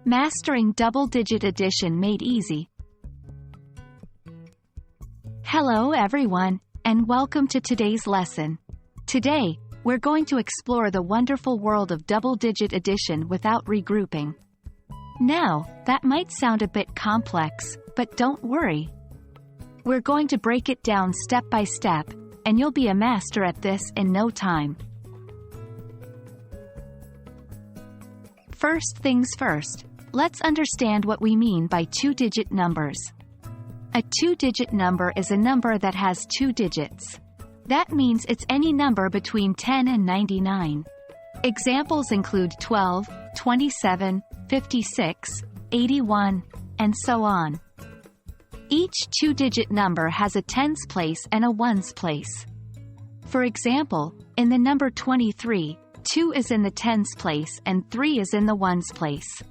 Mastering double-digit addition made easy. Hello everyone, and welcome to today's lesson. Today, we're going to explore the wonderful world of double-digit addition without regrouping. Now, that might sound a bit complex, but don't worry. We're going to break it down step by step, and you'll be a master at this in no time. First things first, let's understand what we mean by two-digit numbers. A two-digit number is a number that has two digits. That means it's any number between 10 and 99. Examples include 12, 27, 56, 81, and so on. Each two-digit number has a tens place and a ones place. For example, in the number 23, 2 is in the tens place and 3 is in the ones place.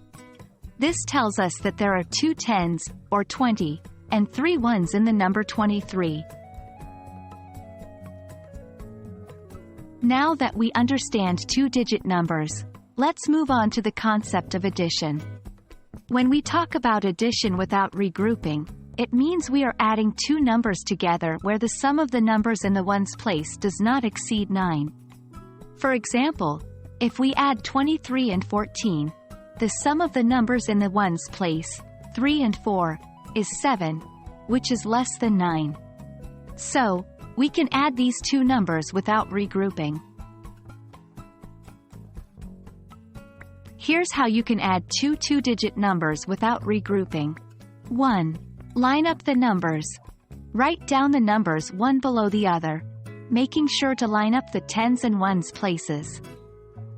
This tells us that there are two tens, or 20, and three ones in the number 23. Now that we understand two-digit numbers, let's move on to the concept of addition. When we talk about addition without regrouping, it means we are adding two numbers together where the sum of the numbers in the ones place does not exceed 9. For example, if we add 23 and 14, the sum of the numbers in the ones place, 3 and 4, is 7, which is less than 9. So, we can add these two numbers without regrouping. Here's how you can add two two-digit numbers without regrouping. 1. Line up the numbers. Write down the numbers one below the other, making sure to line up the tens and ones places.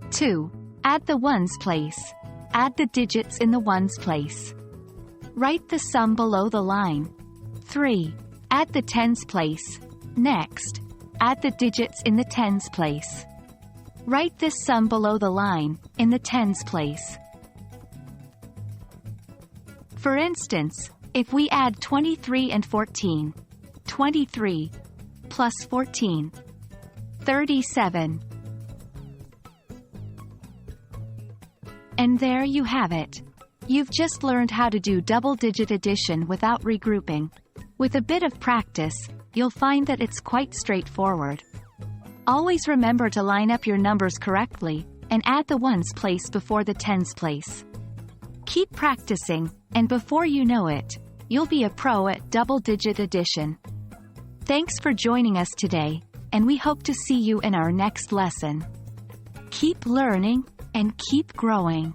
2. Add the ones place. Add the digits in the ones place. Write the sum below the line. 3. Add the tens place. Next, add the digits in the tens place. Write this sum below the line, in the tens place. For instance, if we add 23 and 14, 23 plus 14, 37. And there you have it. You've just learned how to do double-digit addition without regrouping. With a bit of practice, you'll find that it's quite straightforward. Always remember to line up your numbers correctly, and add the ones place before the tens place. Keep practicing, and before you know it, you'll be a pro at double-digit addition. Thanks for joining us today, and we hope to see you in our next lesson. Keep learning, and keep growing.